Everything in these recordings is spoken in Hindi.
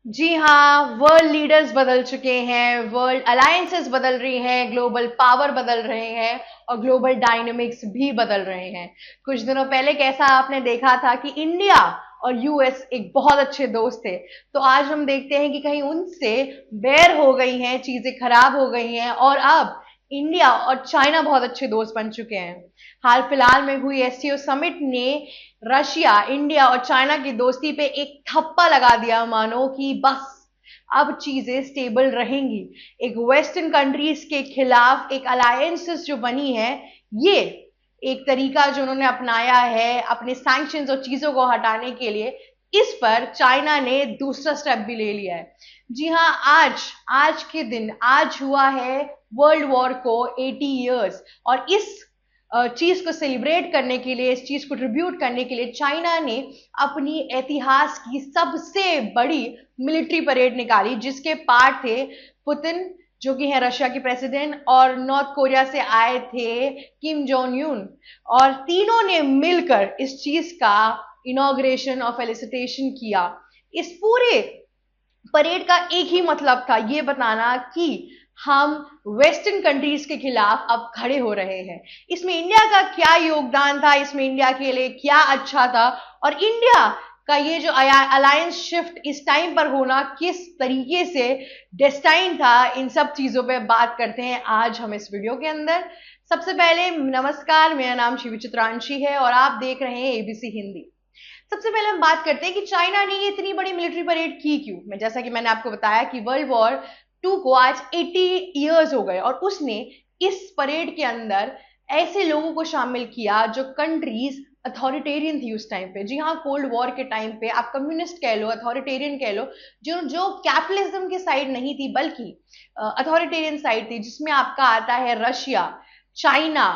जी हाँ, वर्ल्ड लीडर्स बदल चुके हैं, वर्ल्ड अलायंसेस बदल रही हैं, ग्लोबल पावर बदल रहे हैं और ग्लोबल डायनेमिक्स भी बदल रहे हैं। कुछ दिनों पहले कैसा आपने देखा था कि इंडिया और यूएस एक बहुत अच्छे दोस्त थे, तो आज हम देखते हैं कि कहीं उनसे बैर हो गई हैं, चीजें खराब हो गई हैं और अब इंडिया और चाइना बहुत अच्छे दोस्त बन चुके हैं। हाल फिलहाल में हुई एससीओ समिट ने रशिया, इंडिया और चाइना की दोस्ती पे एक ठप्पा लगा दिया, मानो कि बस अब चीजें स्टेबल रहेंगी। एक वेस्टर्न कंट्रीज के खिलाफ एक अलायंसेस जो बनी है, ये एक तरीका जो उन्होंने अपनाया है अपने सैंक्शंस और चीजों को हटाने के लिए, इस पर चाइना ने दूसरा स्टेप भी ले लिया है। जी हाँ, आज आज के दिन आज हुआ है वर्ल्ड वॉर को 80 इयर्स और इस चीज को सेलिब्रेट करने के लिए, इस चीज को ट्रिब्यूट करने के लिए चाइना ने अपनी इतिहास की सबसे बड़ी मिलिट्री परेड निकाली, जिसके पार्ट थे पुतिन जो कि है रशिया के प्रेसिडेंट और नॉर्थ कोरिया से आए थे किम जोंग यून, और तीनों ने मिलकर इस चीज का इनॉग्रेशन और फेलिसिटेशन किया। इस पूरे परेड का एक ही मतलब था, ये बताना कि हम वेस्टर्न कंट्रीज के खिलाफ अब खड़े हो रहे हैं। इसमें इंडिया का क्या योगदान था, इसमें इंडिया के लिए क्या अच्छा था और इंडिया का ये जो अलायंस शिफ्ट इस टाइम पर होना किस तरीके से डेस्टाइन था, इन सब चीजों पे बात करते हैं आज हम इस वीडियो के अंदर। सबसे पहले नमस्कार, मेरा नाम शिवी चित्रांशी है और आप देख रहे हैं एबीसी हिंदी। सबसे पहले हम बात करते हैं कि चाइना ने ये इतनी बड़ी मिलिट्री परेड की क्यों। मैं जैसा कि मैंने आपको बताया कि वर्ल्ड वॉर 2 को आज 80 इयर्स हो गए और उसने इस परेड के अंदर ऐसे लोगों को शामिल किया जो कंट्रीज अथॉरिटेरियन थी उस टाइम पे। जी हाँ, कोल्ड वॉर के टाइम पे आप कम्युनिस्ट कह लो, अथॉरिटेरियन कह लो, जो जो कैपिटलिज्म के साइड नहीं थी बल्कि अथॉरिटेरियन साइड थी, जिसमें आपका आता है Russia, China,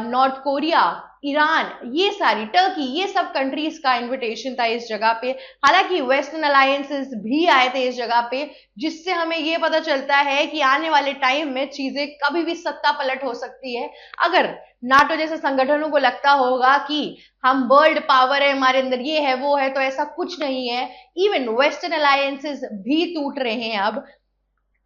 north Korea, Iran, ये सारी, टर्की, ये सब कंट्रीज का इनविटेशन था इस जगह पे। हालांकि वेस्टर्न अलायंसेस भी आए थे इस जगह पे, जिससे हमें ये पता चलता है कि आने वाले टाइम में चीजें कभी भी सत्ता पलट हो सकती है। अगर नाटो जैसे संगठनों को लगता होगा कि हम वर्ल्ड पावर है, हमारे अंदर ये है वो है, तो ऐसा कुछ नहीं है। इवन वेस्टर्न अलायंसेस भी टूट रहे हैं अब,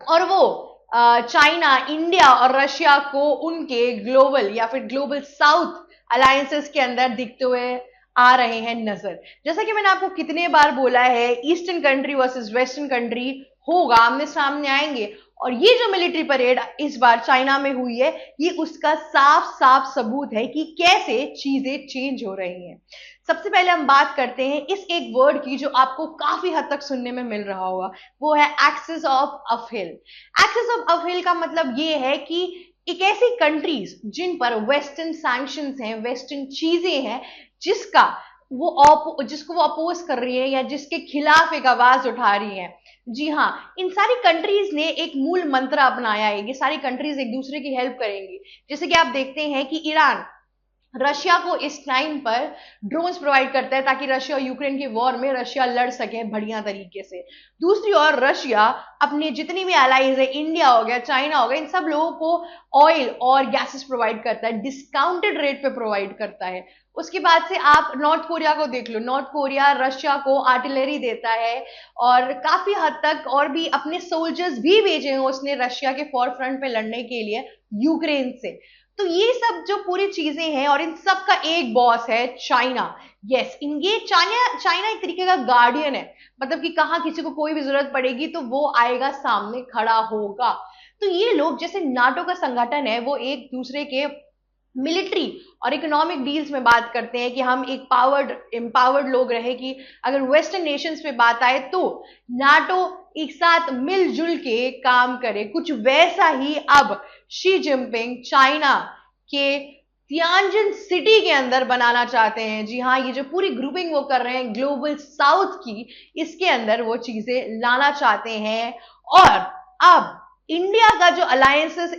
और वो चाइना, इंडिया और रशिया को उनके ग्लोबल या फिर ग्लोबल साउथ अलायंसेस के अंदर दिखते हुए आ रहे हैं नजर। जैसा कि मैंने आपको कितने बार बोला है, eastern country versus western country होगा, आमने सामने आएंगे, और ये जो मिलिट्री परेड इस बार चाइना में हुई है, ये उसका साफ साफ सबूत है कि कैसे चीजें चेंज हो रही हैं। सबसे पहले हम बात करते हैं इस एक वर्ड की जो आपको काफी हद तक सुनने में मिल रहा होगा, वो है axis of uphill. Axis of uphill का मतलब ये है कि एक ऐसी कंट्रीज जिन पर वेस्टर्न सैंक्शंस हैं, वेस्टर्न चीजें हैं, जिसको वो अपोज कर रही है या जिसके खिलाफ एक आवाज उठा रही है। जी हाँ, इन सारी कंट्रीज ने एक मूल मंत्र अपनाया है, ये सारी कंट्रीज एक दूसरे की हेल्प करेंगी। जैसे कि आप देखते हैं कि ईरान रशिया को इस टाइम पर ड्रोन्स प्रोवाइड करता है ताकि रशिया और यूक्रेन के वॉर में रशिया लड़ सके बढ़िया तरीके से। दूसरी ओर रशिया अपने जितनी भी एलाइज है, इंडिया हो गया, चाइना हो गया, इन सब लोगों को ऑयल और गैसेस प्रोवाइड करता है, डिस्काउंटेड रेट पे प्रोवाइड करता है। उसके बाद से आप नॉर्थ कोरिया को देख लो, नॉर्थ कोरिया रशिया को आर्टिलरी देता है और काफी हद तक और भी अपने सोल्जर्स भी भेजे हैं उसने रशिया के फॉर फ्रंट पे लड़ने के लिए यूक्रेन से। तो ये सब जो पूरी चीजें हैं और इन सब का एक बॉस है चाइना। यस, इन ये चाइना चाइना एक तरीके का गार्डियन है, मतलब कि कहाँ किसी को कोई भी जरूरत पड़ेगी तो वो आएगा, सामने खड़ा होगा। तो ये लोग जैसे नाटो का संगठन है, वो एक दूसरे के मिलिट्री और इकोनॉमिक डील्स में बात करते हैं कि हम एक एम्पावर्ड लोग रहे, कि अगर वेस्टर्न नेशंस पे बात आए तो नाटो एक साथ मिलजुल के काम करे। कुछ वैसा ही अब शी जिनपिंग चाइना के तियानजिन सिटी के अंदर बनाना चाहते हैं। जी हाँ, ये जो पूरी ग्रुपिंग वो कर रहे हैं ग्लोबल साउथ की, इसके अंदर वो चीजें लाना चाहते हैं। और अब इंडिया का जो अलायंसेस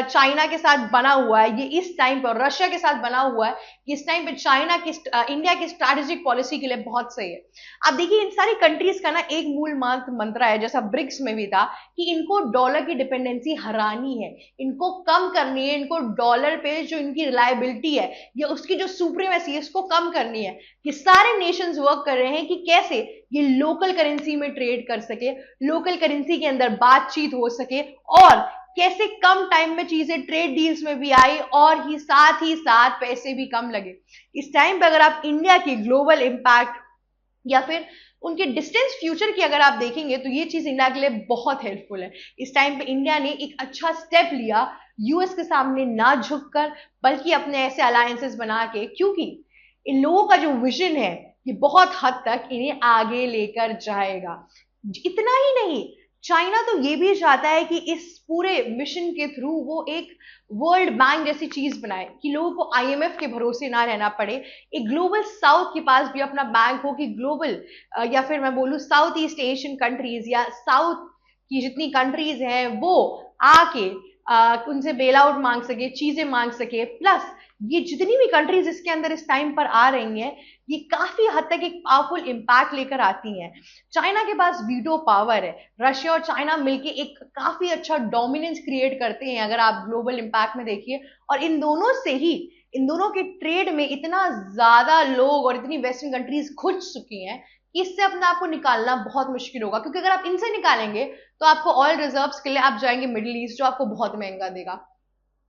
चाइना के साथ बना हुआ है, ये इस टाइम पर रशिया के साथ बना हुआ है, इस टाइम पे चाइना की इंडिया की स्ट्रैटेजिक पॉलिसी के लिए बहुत सही है। आप देखिए इन सारी कंट्रीज का ना एक मूल मंत्र है, जैसा ब्रिक्स में भी था, कि इनको डॉलर की डिपेंडेंसी हरानी है, इनको कम करनी है, इनको डॉलर पे जो इनकी रिलायबिलिटी है या उसकी जो सुप्रीमेसी है इसको कम करनी है। कि सारे नेशंस वर्क कर रहे हैं कि कैसे ये लोकल करेंसी में ट्रेड कर सके, लोकल करेंसी के अंदर बातचीत हो सके, और कैसे कम टाइम में चीजें ट्रेड डील्स में भी आई और ही साथ पैसे भी कम लगे। इस टाइम पे अगर आप इंडिया की ग्लोबल इंपैक्ट या फिर उनके डिस्टेंस फ्यूचर की अगर आप देखेंगे तो ये चीज इंडिया के लिए बहुत हेल्पफुल है। इस टाइम पे इंडिया ने एक अच्छा स्टेप लिया यूएस के सामने ना झुककर, बल्कि अपने ऐसे अलायंसेस बना के, क्योंकि इन लोगों का जो विजन है ये बहुत हद तक इन्हें आगे लेकर जाएगा। इतना ही नहीं, चाइना तो ये भी चाहता है कि इस पूरे मिशन के थ्रू वो एक वर्ल्ड बैंक जैसी चीज बनाए कि लोगों को आईएमएफ के भरोसे ना रहना पड़े, एक ग्लोबल साउथ के पास भी अपना बैंक हो कि ग्लोबल या फिर मैं बोलूं साउथ ईस्ट एशियन कंट्रीज या साउथ की जितनी कंट्रीज हैं वो आके उनसे बेल आउट मांग सके, चीजें मांग सके। प्लस ये जितनी भी कंट्रीज इसके अंदर इस टाइम पर आ रही हैं ये काफी हद तक एक पावरफुल इंपैक्ट लेकर आती हैं। चाइना के पास वीटो पावर है, रशिया और चाइना मिलके एक काफी अच्छा डोमिनेंस क्रिएट करते हैं अगर आप ग्लोबल इंपैक्ट में देखिए, और इन दोनों से ही, इन दोनों के ट्रेड में इतना ज्यादा लोग और इतनी वेस्टर्न कंट्रीज घुस चुकी हैं कि इससे अपने आप को निकालना बहुत मुश्किल होगा, क्योंकि अगर आप इनसे निकालेंगे तो आपको ऑयल रिजर्व्स के लिए आप जाएंगे मिडिल ईस्ट, जो आपको बहुत महंगा देगा।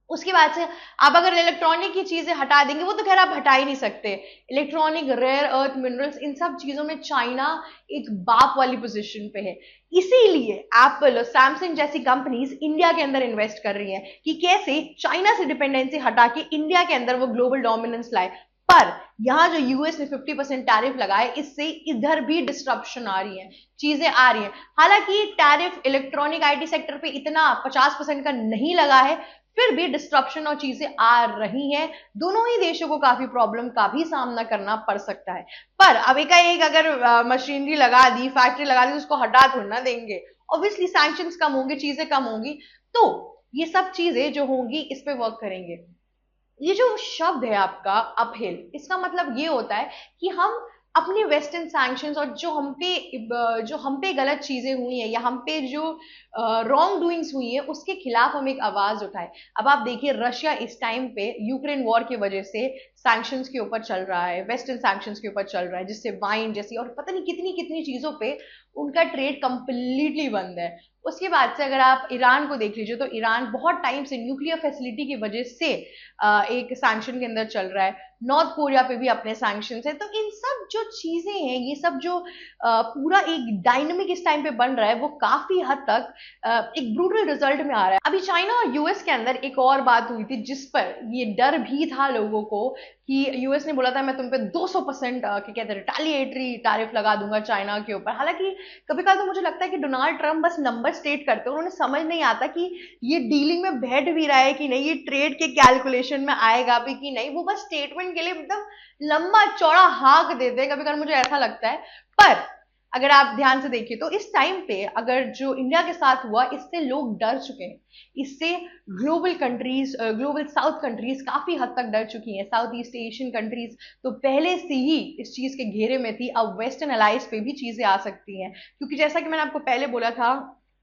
उसके बाद से आप अगर इलेक्ट्रॉनिक की चीजें हटा देंगे, वो तो खैर आप हटा ही नहीं सकते, इलेक्ट्रॉनिक, रेयर अर्थ मिनरल्स, इन सब चीजों में चाइना एक बाप वाली पोजीशन पे है। इसीलिए एप्पल और सैमसंग जैसी कंपनीज इंडिया के अंदर इन्वेस्ट कर रही हैं कि कैसे चाइना से डिपेंडेंसी हटा के इंडिया के अंदर वो ग्लोबल डोमिनेंस लाए। पर यहां जो यूएस ने 50% टैरिफ लगाए, इससे इधर भी डिस्ट्रप्शन आ रही है, चीजें आ रही हैं। हालांकि टैरिफ इलेक्ट्रॉनिक आईटी सेक्टर पे इतना 50% का नहीं लगा है, फिर भी डिस्ट्रप्शन और चीजें आ रही हैं। दोनों ही देशों को काफी प्रॉब्लम का भी सामना करना पड़ सकता है। पर अब एक अगर मशीनरी लगा दी, फैक्ट्री लगा दी, तो उसको हटा थोड़ा ना देंगे। ऑब्वियसली सैंक्शंस कम होंगे, चीजें कम होंगी, तो ये सब चीजें जो होंगी इस पे वर्क करेंगे। ये जो शब्द है आपका अपहिल, इसका मतलब ये होता है कि हम अपने वेस्टर्न सैंक्शंस और जो हम पे गलत चीजें हुई हैं या हम पे जो रॉन्ग डूइंग्स हुई है उसके खिलाफ हम एक आवाज उठाए। अब आप देखिए रशिया इस टाइम पे यूक्रेन वॉर की वजह से सैंक्शंस के ऊपर चल रहा है, वेस्टर्न सैंक्शंस के ऊपर चल रहा है, जिससे वाइन जैसी और पता नहीं कितनी कितनी चीजों पे उनका ट्रेड कंप्लीटली बंद है। उसके बाद से अगर आप ईरान को देख लीजिए तो ईरान बहुत टाइम से न्यूक्लियर फैसिलिटी की वजह से एक सैंक्शन के अंदर चल रहा है, नॉर्थ कोरिया पे भी अपने सैंक्शन है। तो इन सब जो चीजें हैं, ये सब जो पूरा एक डायनेमिक इस टाइम पे बन रहा है, वो काफी हद तक एक ब्रूटल रिजल्ट में आ रहा है। अभी चाइना और यूएस के अंदर एक और बात हुई थी जिस पर ये डर भी था लोगों को कि यूएस ने बोला था मैं तुम पे 200% क्या कहते हैं रिटेलिएटरी टैरिफ लगा दूंगा चाइना के ऊपर। हालांकि कभी कभी तो मुझे लगता है कि डोनाल्ड ट्रंप बस नंबर स्टेट करते हैं, उन्होंने समझ नहीं आता कि ये डीलिंग में बैठ भी रहा है कि नहीं, ये ट्रेड के कैलकुलेशन में आएगा भी कि नहीं। वो बस स्टेटमेंट के लिए एकदम लंबा चौड़ा हाँक देते हैं, कभी कभी मुझे ऐसा लगता है। पर अगर आप ध्यान से देखिए तो इस टाइम पे अगर जो इंडिया के साथ हुआ, इससे लोग डर चुके हैं, इससे global countries, global south countries काफी हद तक डर चुकी हैं। साउथ ईस्ट एशियन कंट्रीज तो पहले से ही इस चीज के घेरे में थी, अब वेस्टर्न अलाइज पे भी चीजें आ सकती हैं, क्योंकि जैसा कि मैंने आपको पहले बोला था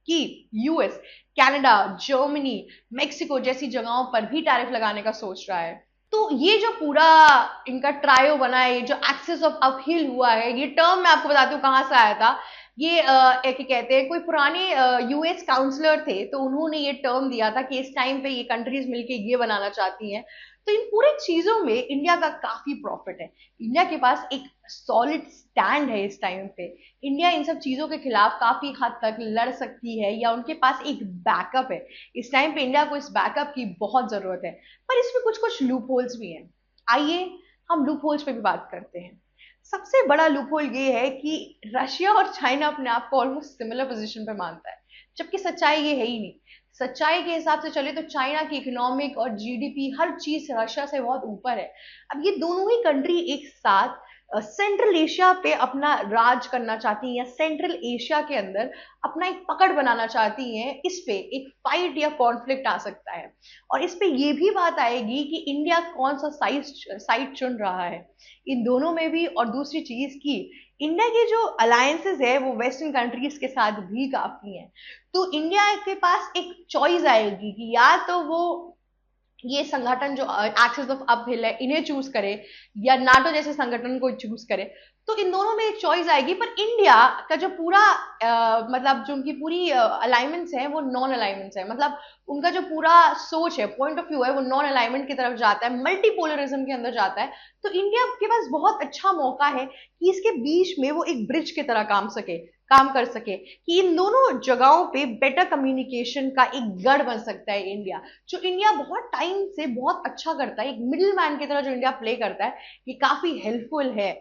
कि यूएस, कनाडा, जर्मनी, मेक्सिको जैसी जगहों पर भी टैरिफ लगाने का सोच रहा है। तो ये जो पूरा इनका ट्रायो बना है, ये जो एक्सिस ऑफ अपहिल हुआ है, ये टर्म मैं आपको बताती हूँ कहाँ से आया था। ये क्या कहते हैं, कोई पुराने यूएस काउंसलर थे तो उन्होंने ये टर्म दिया था कि इस टाइम पे ये कंट्रीज मिलके ये बनाना चाहती हैं। तो इन पूरे चीजों में इंडिया का काफी प्रॉफिट है, इंडिया के पास एक सॉलिड स्टैंड है इस टाइम पे। इंडिया इन सब चीजों के खिलाफ काफी हद तक लड़ सकती है या उनके पास एक बैकअप है। इस टाइम पे इंडिया को इस बैकअप की बहुत जरूरत है, पर इसमें कुछ कुछ लूप होल्स भी हैं। आइए हम लूप होल्स पे भी बात करते हैं। सबसे बड़ा लूप होल ये है कि रशिया और चाइना अपने आप को ऑलमोस्ट सिमिलर पोजीशन पे मानता है, जबकि सच्चाई ये है ही नहीं। सच्चाई के हिसाब से चले तो चाइना की इकोनॉमिक और जीडीपी हर चीज रशिया से बहुत ऊपर है। अब ये दोनों ही कंट्री एक साथ सेंट्रल एशिया पे अपना राज करना चाहती हैं या सेंट्रल एशिया के अंदर अपना एक पकड़ बनाना चाहती हैं, इस पे एक फाइट या कॉन्फ्लिक्ट आ सकता है। और इस पे ये भी बात आएगी कि इंडिया कौन सा साइड चुन रहा है इन दोनों में भी। और दूसरी चीज की इंडिया के जो अलायंसेस है वो वेस्टर्न कंट्रीज के साथ भी काफी हैं, तो इंडिया के पास एक चॉइस आएगी कि या तो वो ये संगठन जो एक्सिस ऑफ अपहिल है इन्हें चूज करे या नाटो जैसे संगठन को चूज करे। तो इन दोनों में एक चॉइस आएगी, पर इंडिया का जो पूरा मतलब जो उनकी पूरी अलाइनमेंट्स हैं वो नॉन अलाइनमेंट्स है, मतलब उनका जो पूरा सोच है, पॉइंट ऑफ व्यू है, वो नॉन अलाइनमेंट की तरफ जाता है, मल्टीपोलरिज्म के अंदर जाता है। तो इंडिया के पास बहुत अच्छा मौका है कि इसके बीच में वो एक ब्रिज की तरह काम कर सके, कि इन दोनों जगहों पे बेटर कम्युनिकेशन का एक गढ़ बन सकता है इंडिया। जो इंडिया बहुत टाइम से बहुत अच्छा करता है, एक मिडिल मैन की तरह जो इंडिया प्ले करता है, ये काफी हेल्पफुल है।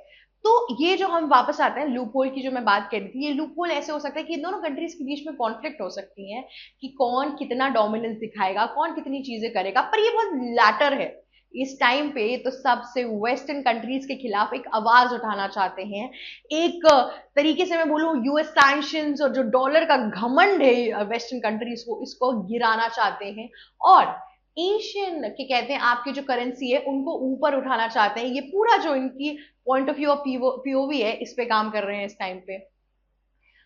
तो ये जो हम वापस आते हैं लूप होल की जो मैं बात कर रही थी, ये लूप होल ऐसे हो सकता है कि इन दोनों कंट्रीज के बीच में कॉन्फ्लिक्ट हो सकती है कि कौन कितना डोमिनेंस दिखाएगा, कौन कितनी चीजें करेगा, पर ये बहुत लैटर है। इस टाइम पे तो सबसे वेस्टर्न कंट्रीज के खिलाफ एक आवाज उठाना चाहते हैं, एक तरीके से मैं बोलूं यूएस सैंक्शंस और जो डॉलर का घमंड है वेस्टर्न कंट्रीज को, इसको गिराना चाहते हैं, और एशियन के कहते हैं आपकी जो करेंसी है उनको ऊपर उठाना चाहते हैं। ये पूरा जो इनकी point of view of POV है, इस पे काम कर रहे हैं इस टाइम पे।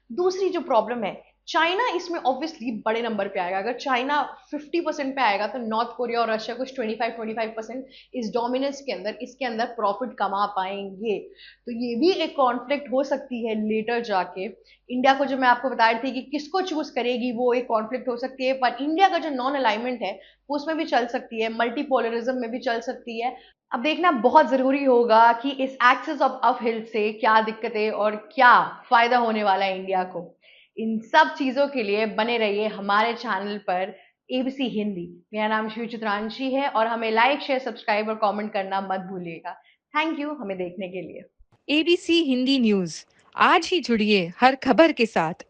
दूसरी जो प्रॉब्लम है, चाइना इसमें ऑब्वियसली बड़े नंबर पे आएगा। अगर चाइना 50% पे आएगा तो नॉर्थ कोरिया और रशिया कुछ 25-25% इस डोमिनेंस के अंदर, इसके अंदर प्रॉफिट कमा पाएंगे। तो ये भी एक कॉन्फ्लिक्ट हो सकती है लेटर जाके। इंडिया को जो मैं आपको बता रही थी कि किसको चूज करेगी, वो एक कॉन्फ्लिक्ट हो सकती है, पर इंडिया का जो नॉन अलाइनमेंट है वो उसमें भी चल सकती है, मल्टीपोलरिज्म में भी चल सकती है। अब देखना बहुत जरूरी होगा कि इस एक्सिस ऑफ अप हिल से क्या दिक्कतें और क्या फायदा होने वाला है इंडिया को। इन सब चीजों के लिए बने रहिए हमारे चैनल पर, एबीसी हिंदी। मेरा नाम शिव चित्रांशी है, और हमें लाइक शेयर सब्सक्राइब और कमेंट करना मत भूलिएगा। थैंक यू हमें देखने के लिए। एबीसी हिंदी न्यूज, आज ही जुड़िए हर खबर के साथ।